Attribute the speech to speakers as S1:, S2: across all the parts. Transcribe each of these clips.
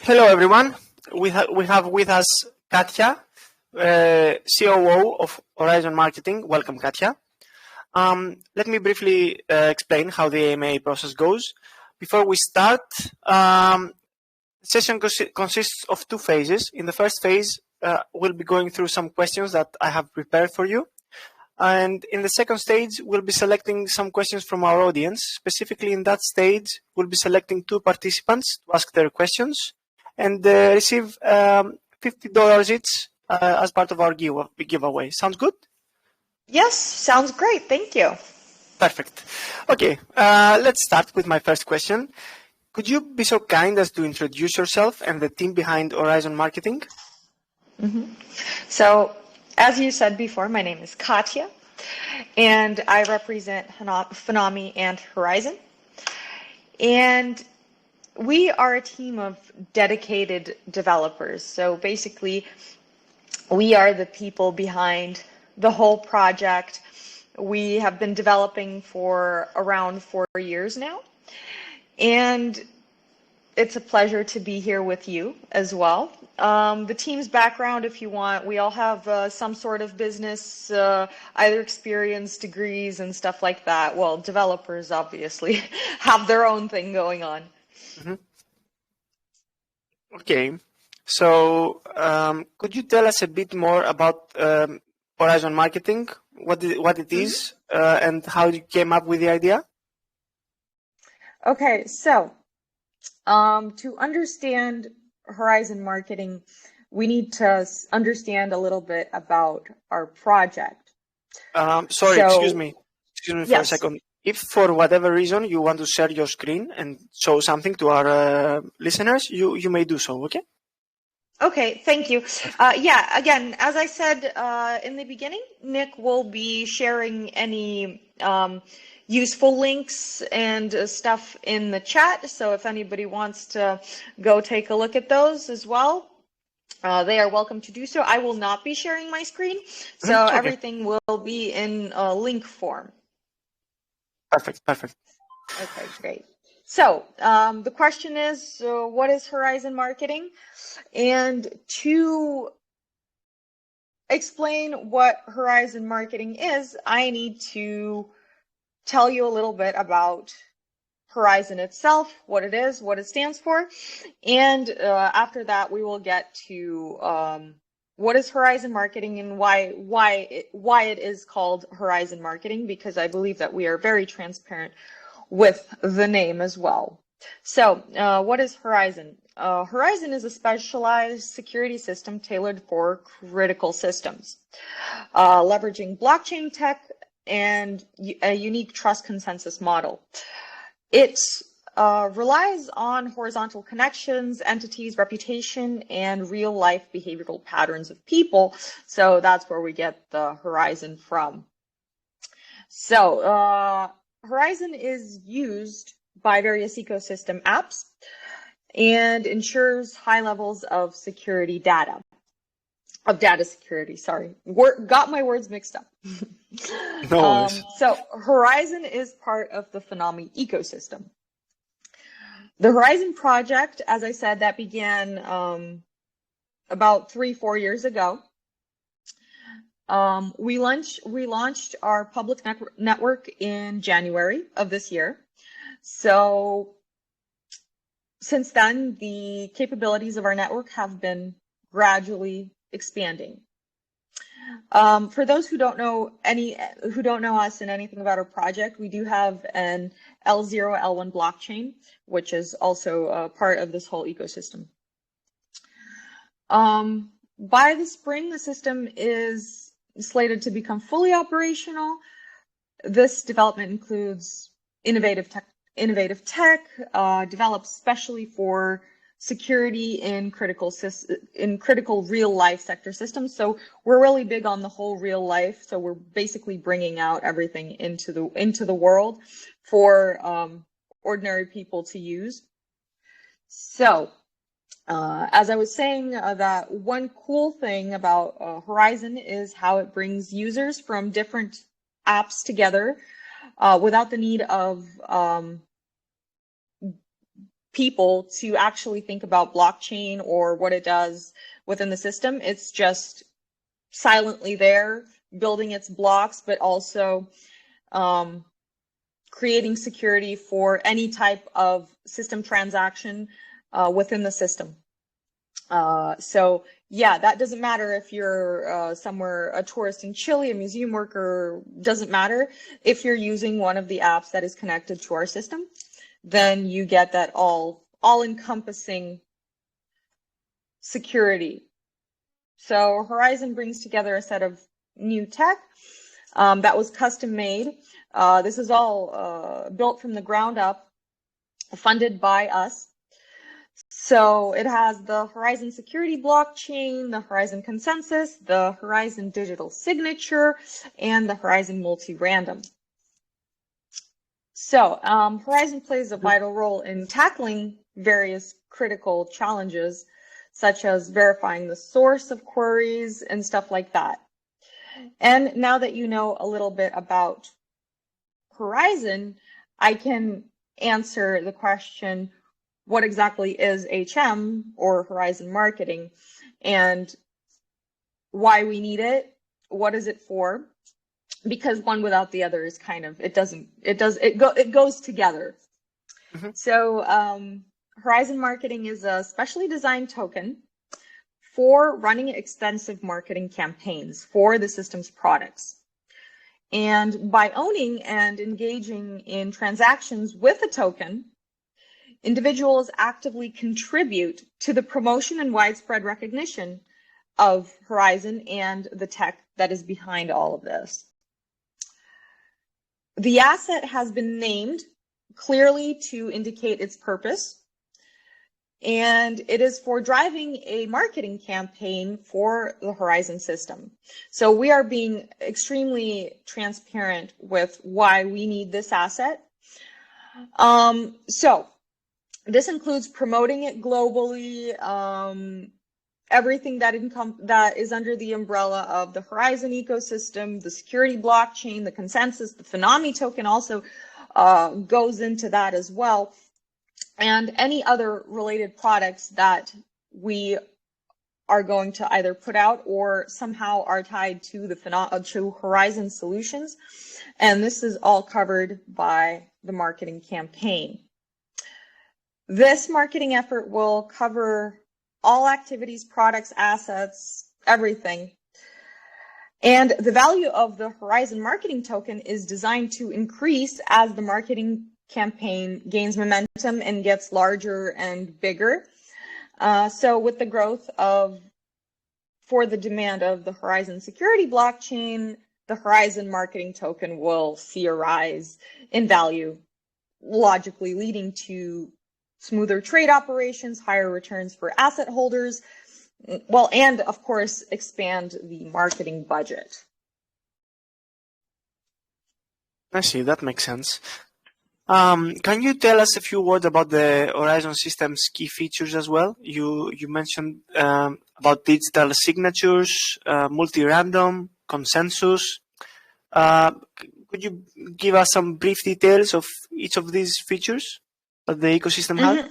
S1: Hello, everyone. We have with us Katya, COO of Horizon Marketing. Welcome, Katya. Let me briefly explain how the AMA process goes. Before we start, the session consists of two phases. In the first phase, we'll be going through some questions that I have prepared for you. And in the second stage, we'll be selecting some questions from our audience. Specifically in that stage, we'll be selecting two participants to ask their questions and receive $50 each as part of our giveaway. Sounds good?
S2: Yes, sounds great. Thank you.
S1: Perfect. Okay, let's start with my first question. Could you be so kind as to introduce yourself and the team behind Horizon Marketing?
S2: So, as you said before, my name is Katya, and I represent Phenami and Horizon. And we are a team of dedicated developers. So basically, we are the people behind the whole project. We have been developing for around 4 years now. And it's a pleasure to be here with you as well. The team's background, if you want, we all have some sort of business, either experience, degrees, and stuff like that. Well, developers obviously have their own thing going on.
S1: Mm-hmm. Okay, so could you tell us a bit more about Horizon Marketing, what it is, and how you came up with the idea?
S2: Okay, so to understand Horizon Marketing, we need to understand a little bit about our project.
S1: Excuse me for
S2: yes.
S1: a second. If for whatever reason you want to share your screen and show something to our listeners, you may do so, okay?
S2: Okay, thank you. Yeah, again, as I said in the beginning, Nick will be sharing any useful links and stuff in the chat. So if anybody wants to go take a look at those as well, they are welcome to do so. I will not be sharing my screen, so
S1: okay.
S2: Everything will be in link form.
S1: Perfect.
S2: Okay, great. So the question is, what is Horizon Marketing? And to explain what Horizon Marketing is, I need to tell you a little bit about Horizon itself, what it is, what it stands for, and after that we will get to what is Horizon Marketing and why it is called Horizon Marketing, because I believe that we are very transparent with the name as well. So what is Horizon? Horizon is a specialized security system tailored for critical systems, leveraging blockchain tech and a unique trust consensus model. It relies on horizontal connections, entities, reputation, and real-life behavioral patterns of people. So that's where we get the Horizon from. So Horizon is used by various ecosystem apps and ensures high levels of security data. Of data security, sorry. Got my words mixed up.
S1: No
S2: so Horizon is part of the Phenami ecosystem. The Horizon project, as I said, that began about 3-4 years ago. We launched our public network in January of this year. So since then, the capabilities of our network have been gradually expanding. For those who don't know us and anything about our project, we do have an L0, L1 blockchain, which is also a part of this whole ecosystem. By the spring, the system is slated to become fully operational. This development includes innovative tech developed specially for security in critical real life sector systems. So we're really big on the whole real life. So we're basically bringing out everything into the world for ordinary people to use. So as I was saying, that one cool thing about Horizon is how it brings users from different apps together without the need of people to actually think about blockchain or what it does within the system. It's just silently there, building its blocks, but also creating security for any type of system transaction within the system. So yeah, that doesn't matter if you're somewhere, a tourist in Chile, a museum worker, doesn't matter. If you're using one of the apps that is connected to our system, then you get that all-encompassing security. So Horizon brings together a set of new tech that was custom made. This is all built from the ground up, funded by us. So it has the Horizon Security Blockchain, the Horizon Consensus, the Horizon Digital Signature, and the Horizon Multi-Random. So Horizon plays a vital role in tackling various critical challenges, such as verifying the source of queries and stuff like that. And now that you know a little bit about Horizon, I can answer the question, what exactly is HM, or Horizon Marketing, and why we need it, what is it for? Because one without the other is kind of, it goes together. Mm-hmm. So Horizon Marketing is a specially designed token for running extensive marketing campaigns for the system's products. And by owning and engaging in transactions with a token, individuals actively contribute to the promotion and widespread recognition of Horizon and the tech that is behind all of this. The asset has been named clearly to indicate its purpose, and it is for driving a marketing campaign for the Horizon system. So we are being extremely transparent with why we need this asset. So this includes promoting it globally, everything that is under the umbrella of the Horizon ecosystem, the security blockchain, the consensus, the Phenami token also goes into that as well, and any other related products that we are going to either put out or somehow are tied to to Horizon solutions. And this is all covered by the marketing campaign. This marketing effort will cover all activities, products, assets, everything. And the value of the Horizon marketing token is designed to increase as the marketing campaign gains momentum and gets larger and bigger. So with the growth for the demand of the Horizon security blockchain, the Horizon marketing token will see a rise in value, logically leading to smoother trade operations, higher returns for asset holders, well, and of course, expand the marketing budget.
S1: I see, that makes sense. Can you tell us a few words about the Horizon system's key features as well? You mentioned about digital signatures, multi-random, consensus. Could you give us some brief details of each of these features that the ecosystem has?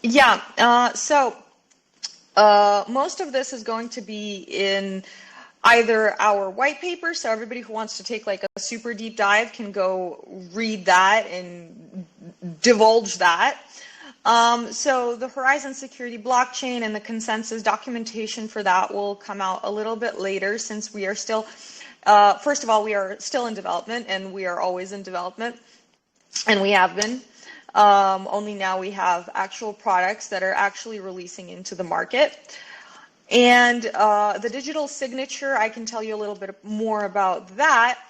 S2: Yeah, so most of this is going to be in either our white paper, so everybody who wants to take like a super deep dive can go read that and divulge that. So the Horizon security blockchain and the consensus documentation for that will come out a little bit later, since we are still, first of all, we are still in development, and we are always in development, and we have been. Only now we have actual products that are actually releasing into the market. And the digital signature, I can tell you a little bit more about that.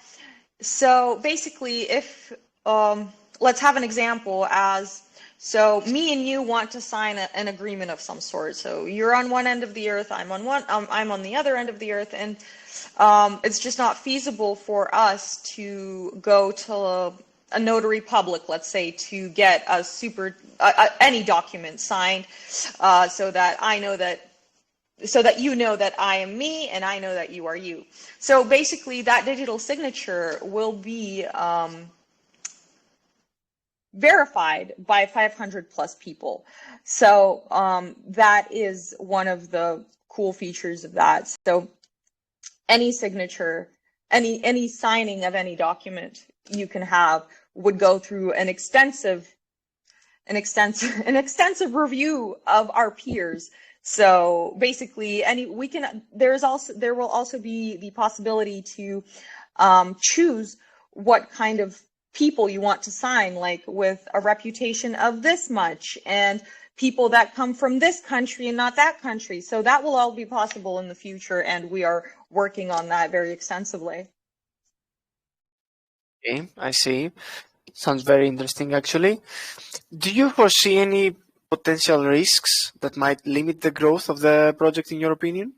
S2: So basically, if let's have an example as, so me and you want to sign an agreement of some sort. So you're on one end of the earth, I'm on the other end of the earth, and it's just not feasible for us to go to a notary public, let's say, to get a any document signed, so that you know that I am me and I know that you are you. So basically, that digital signature will be verified by 500 plus people. So that is one of the cool features of that. So any signature, any signing of any document you can have would go through an extensive review of our peers. So basically, there will also be the possibility to choose what kind of people you want to sign, like with a reputation of this much, and people that come from this country and not that country. So that will all be possible in the future, and we are working on that very extensively.
S1: Okay, I see. Sounds very interesting, actually. Do you foresee any potential risks that might limit the growth of the project, in your opinion?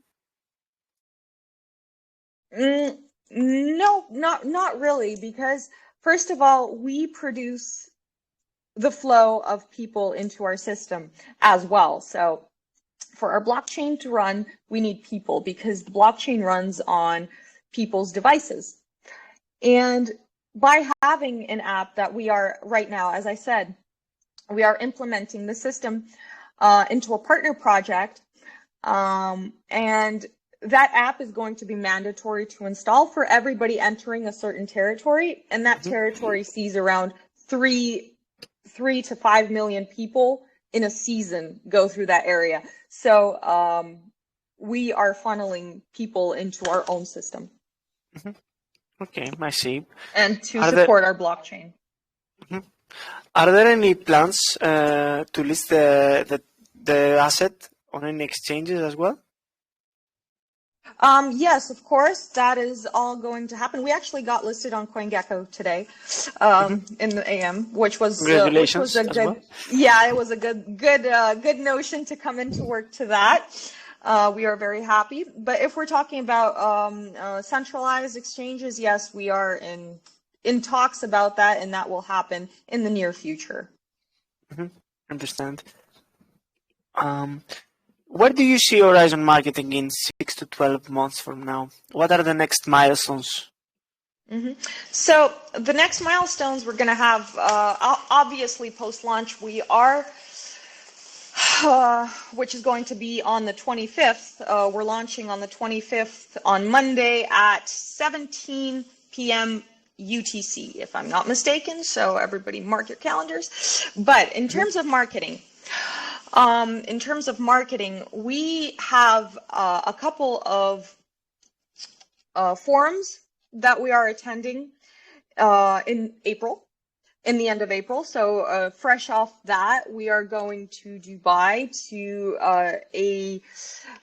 S2: No, not really, because first of all, we produce the flow of people into our system as well. So for our blockchain to run, we need people, because the blockchain runs on people's devices. And by having an app that we are right now, as I said, we are implementing the system into a partner project, and that app is going to be mandatory to install for everybody entering a certain territory, and that territory sees around 3 to 5 million people in a season go through that area. So we are funneling people into our own system.
S1: Okay, I see.
S2: And to support our blockchain.
S1: Are there any plans to list the asset on any exchanges as well?
S2: Yes, of course, that is all going to happen. We actually got listed on CoinGecko today, in the AM, which was
S1: Congratulations
S2: a good,
S1: as well.
S2: Yeah, it was a good notion to come into work to that. We are very happy. But if we're talking about centralized exchanges, yes, we are in talks about that, and that will happen in the near future.
S1: Understand. Where do you see Horizon Marketing in 6 to 12 months from now? What are the next milestones?
S2: So the next milestones we're going to have, obviously post-launch, we are, which is going to be on the 25th. We're launching on the 25th on Monday at 17 p.m. UTC, if I'm not mistaken. So everybody mark your calendars. But in terms of marketing, we have a couple of forums that we are attending in the end of April. So fresh off that, we are going to Dubai to a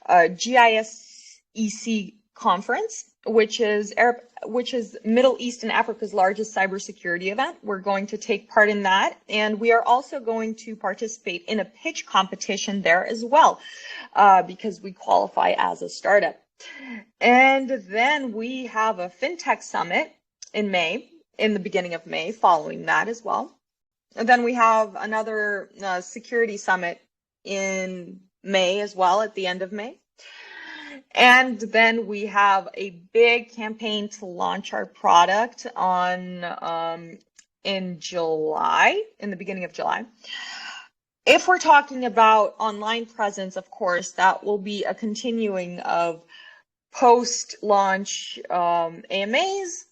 S2: GISEC conference, which is Middle East and Africa's largest cybersecurity event. We're going to take part in that, and we are also going to participate in a pitch competition there as well, because we qualify as a startup. And then we have a FinTech summit in the beginning of May, following that as well. And then we have another security summit in May as well, at the end of May. And then we have a big campaign to launch our product in July, in the beginning of July. If we're talking about online presence, of course, that will be a continuing of post-launch AMAs,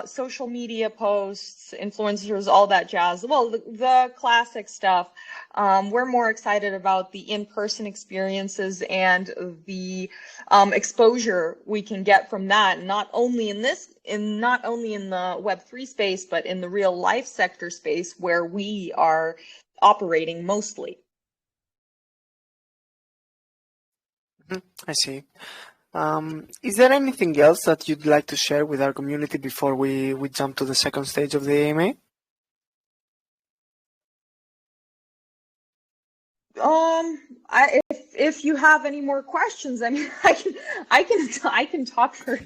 S2: social media posts, influencers, all that jazz. Well, the classic stuff. We're more excited about the in-person experiences and the exposure we can get from that, not only in the Web3 space, but in the real life sector space where we are operating mostly.
S1: I see. Is there anything else that you'd like to share with our community before we jump to the second stage of the AMA?
S2: If you have any more questions, I mean, I can talk for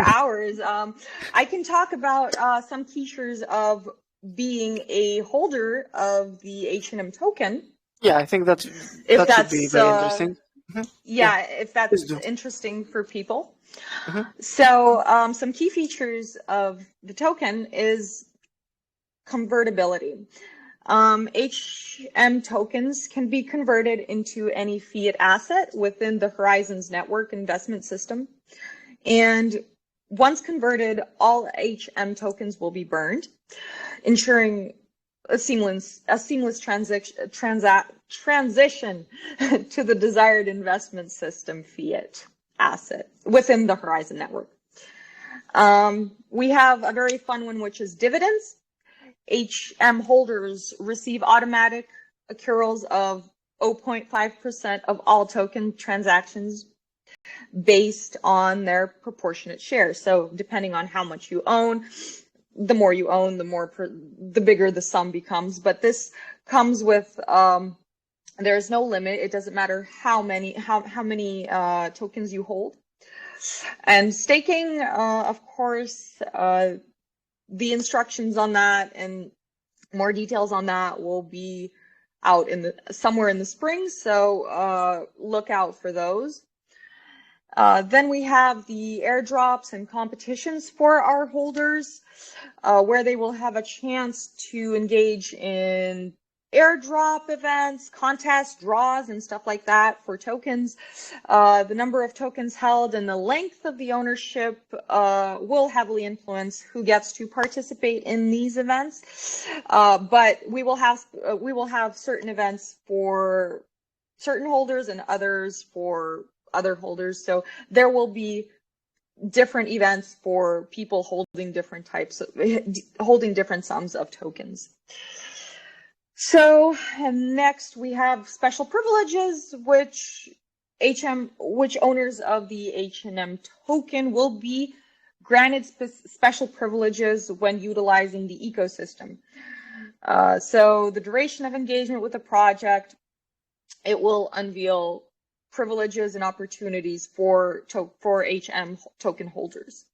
S2: hours. I can talk about some features of being a holder of the H&M token.
S1: Yeah, I think that would be very interesting.
S2: Yeah, if that's interesting for people. So some key features of the token is convertibility. HM tokens can be converted into any fiat asset within the Horizons network investment system. And once converted, all HM tokens will be burned, ensuring a seamless transition to the desired investment system fiat asset within the Horizon network. We have a very fun one, which is dividends. HM holders receive automatic accruals of 0.5% of all token transactions based on their proportionate share. So depending on how much you own, the more you own, the bigger the sum becomes. But this comes with there's no limit. It doesn't matter how many tokens you hold. And staking, of course, the instructions on that and more details on that will be out somewhere in the spring, so look out for those. Then we have the airdrops and competitions for our holders, where they will have a chance to engage in airdrop events, contests, draws, and stuff like that for tokens. The number of tokens held and the length of the ownership will heavily influence who gets to participate in these events. But we will have certain events for certain holders and others for other holders. So there will be different events for people holding different sums of tokens. So next we have special privileges, which owners of the H&M token will be granted special privileges when utilizing the ecosystem. So the duration of engagement with the project, it will unveil privileges and opportunities for HM token holders.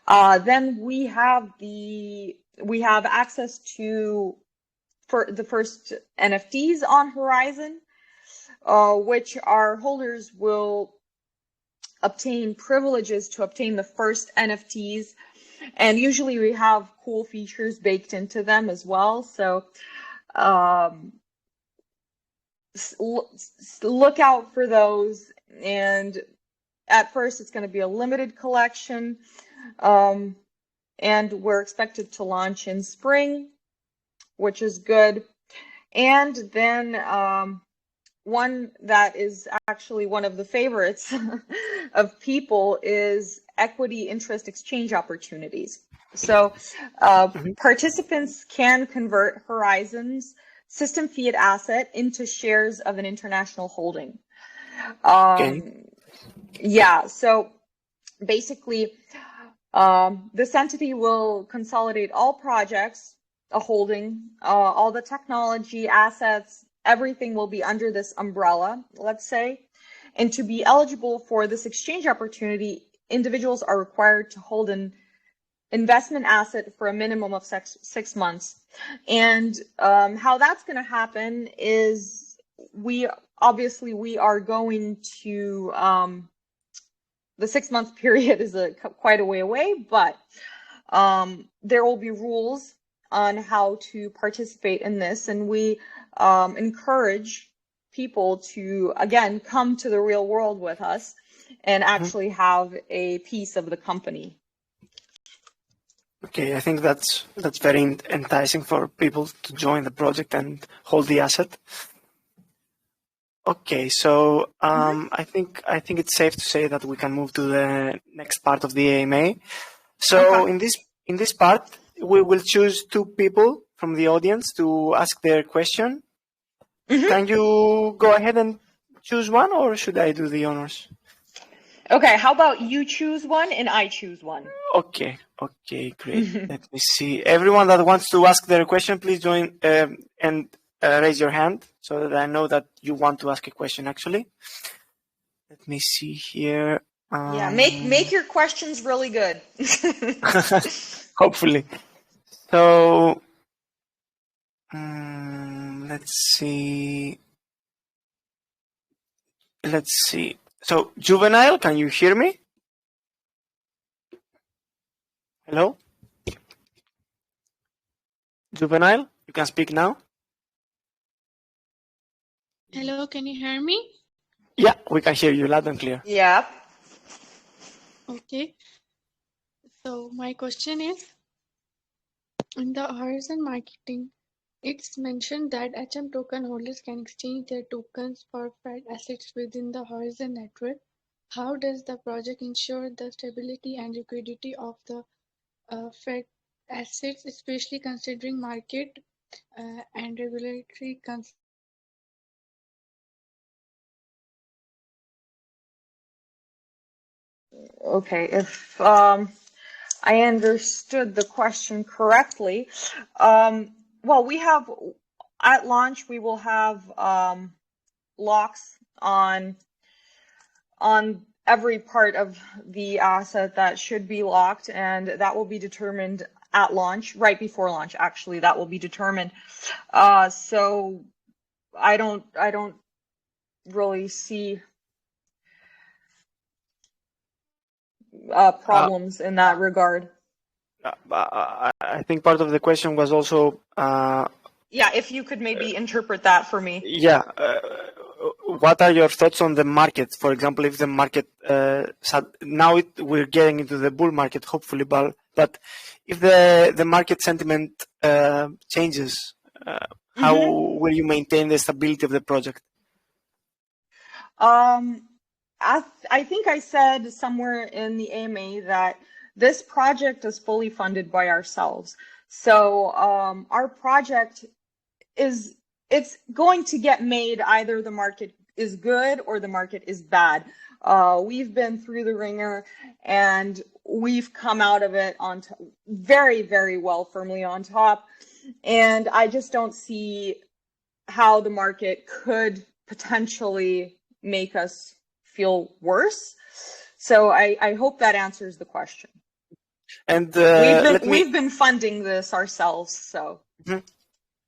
S2: Then we have access to for the first NFTs on Horizon, which our holders will obtain privileges to obtain the first NFTs. And usually we have cool features baked into them as well. So look out for those. And at first it's going to be a limited collection. And we're expected to launch in spring, which is good. And then one that is actually one of the favorites of people is equity interest exchange opportunities. So participants can convert Horizon's system fiat asset into shares of an international holding. Yeah, so basically this entity will consolidate all projects, a holding, all the technology, assets, everything will be under this umbrella, let's say. And to be eligible for this exchange opportunity, individuals are required to hold an investment asset for a minimum of 6 months. And how that's going to happen is we are going to, the 6-month period is quite a way away, but there will be rules on how to participate in this, and we encourage people to, again, come to the real world with us and actually have a piece of the company.
S1: Okay, I think that's very enticing for people to join the project and hold the asset. Okay, so I think it's safe to say that we can move to the next part of the AMA. So in this part, we will choose 2 people from the audience to ask their question. Can you go ahead and choose one, or should I do the honors?
S2: Okay, how about you choose one and I choose one?
S1: Okay, great. Let me see. Everyone that wants to ask their question, please join and raise your hand so that I know that you want to ask a question, actually. Let me see here.
S2: Yeah, make your questions really good.
S1: Hopefully. So, let's see. So, Juvenile, can you hear me? Hello? Juvenile, you can speak now.
S3: Hello, can you hear me?
S1: Yeah, we can hear you loud and clear.
S2: Yeah.
S3: Okay. So my question is, in the horizon marketing, it's mentioned that HM token holders can exchange their tokens for Fed assets within the horizon network. How does the project ensure the stability and liquidity of the Fed assets, especially considering market and regulatory concerns?
S2: Okay. If I understood the question correctly, well, we have at launch we will have locks on every part of the asset that should be locked, and that will be determined at launch, right before launch. Actually, that will be determined. So I don't really see problems in that regard.
S1: I think part of the question was also.
S2: Yeah, if you could maybe interpret that for me.
S1: Yeah. What are your thoughts on the market? For example, if the market now we're getting into the bull market, hopefully, but if the market sentiment changes, how will you maintain the stability of the project?
S2: I think I said somewhere in the AMA that this project is fully funded by ourselves. So our project it's going to get made either the market is good or the market is bad. We've been through the ringer and we've come out of it on very, very well, firmly on top. And I just don't see how the market could potentially make us feel worse. So I hope that answers the question.
S1: And
S2: we've been funding this ourselves, so.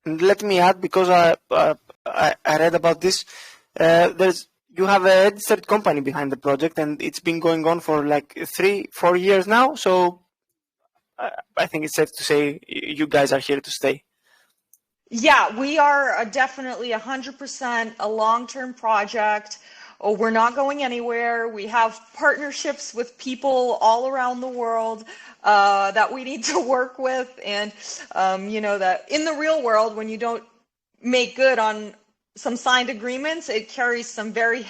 S1: Let me add, because I read about this. You have a registered company behind the project, and it's been going on for like 3-4 years now. So I think it's safe to say you guys are here to stay.
S2: Yeah, we are definitely 100% a long-term project. Oh, we're not going anywhere. We have partnerships with people all around the world that we need to work with, and you know that in the real world, when you don't make good on some signed agreements, it carries some very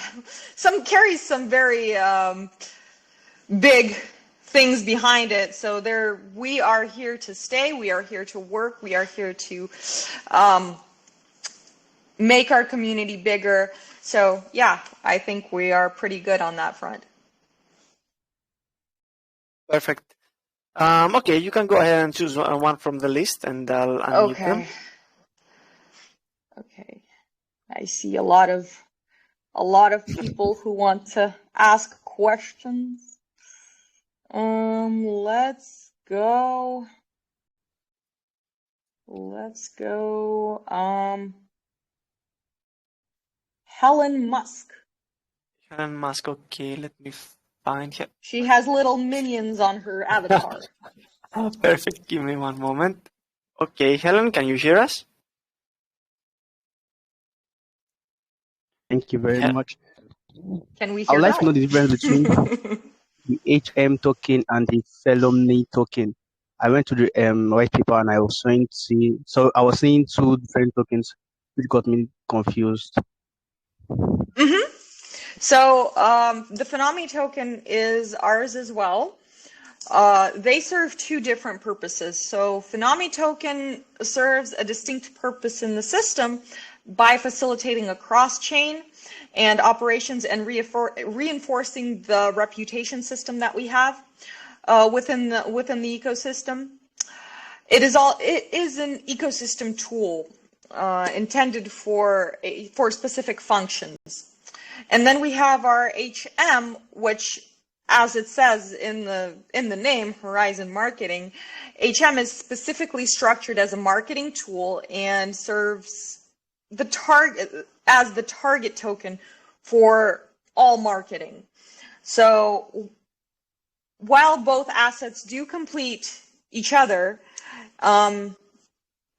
S2: big things behind it. So we are here to stay. We are here to work. We are here to make our community bigger. So yeah, I think we are pretty good on that front.
S1: Perfect. Okay, you can go ahead and choose one from the list, and I'll unmute them.
S2: Okay. I see a lot of people who want to ask questions. Let's go. Helen Musk.
S1: Helen Musk. Okay, let me find her.
S2: She has little minions on her avatar.
S1: Perfect. Give me one moment. Okay, Helen, can you hear us?
S4: Thank you very much.
S2: Can we hear
S4: I would like to know the difference between the HM token and the Felomni token. I went to the white paper and I was seeing two different tokens, which got me confused.
S2: So the Phenomena token is ours as well. They serve two different purposes. So Phenomena token serves a distinct purpose in the system by facilitating a cross-chain and operations and reinforcing the reputation system that we have within the ecosystem. It is an ecosystem tool intended for specific functions. And then we have our HM, which, as it says in the name, Horizon Marketing, HM is specifically structured as a marketing tool and serves as the target token for all marketing. So while both assets do complete each other, and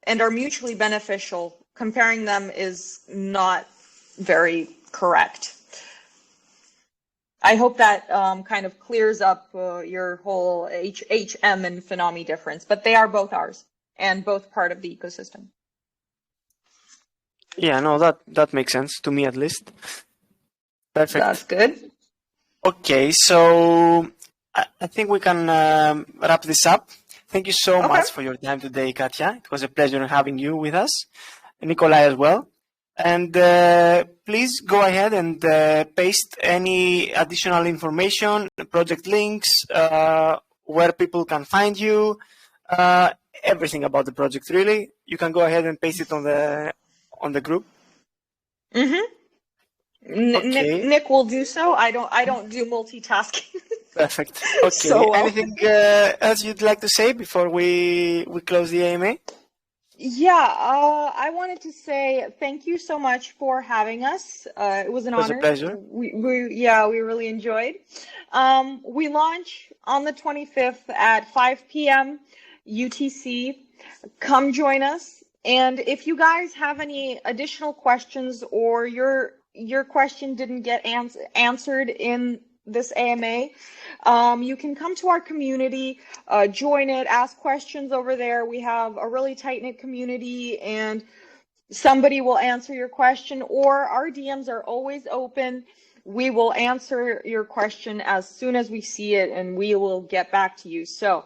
S2: and are mutually beneficial. Comparing them is not very correct. I hope that kind of clears up your whole HM and Phenomi difference, but they are both ours and both part of the ecosystem.
S1: Yeah, no, that makes sense to me at least. Perfect.
S2: That's good.
S1: Okay, so I think we can wrap this up. Thank you so much for your time today, Katya. It was a pleasure having you with us, and Nikolai as well. And please go ahead and paste any additional information, project links, where people can find you, everything about the project. Really, you can go ahead and paste it on the group.
S2: Mm-hmm.
S1: Okay.
S2: Nick will do so. I don't do multitasking.
S1: Perfect. Okay.
S2: So well.
S1: Anything else you'd like to say before we close the AMA?
S2: Yeah, I wanted to say thank you so much for having us. It was an honor.
S1: It was a pleasure.
S2: We really enjoyed. We launch on the 25th at 5 p.m. UTC. Come join us. And if you guys have any additional questions or your question didn't get answered in this AMA, you can come to our community, join it, ask questions over there. We have a really tight-knit community and somebody will answer your question, or our DMs are always open. We will answer your question as soon as we see it and we will get back to you. So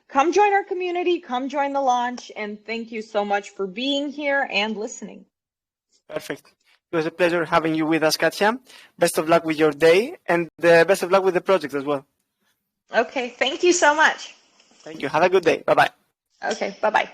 S2: come join our community, come join the launch, and thank you so much for being here and listening.
S1: Perfect. It was a pleasure having you with us, Katya. Best of luck with your day and best of luck with the project as well.
S2: Okay, thank you so much.
S1: Thank you. Have a good day. Bye-bye.
S2: Okay, bye-bye.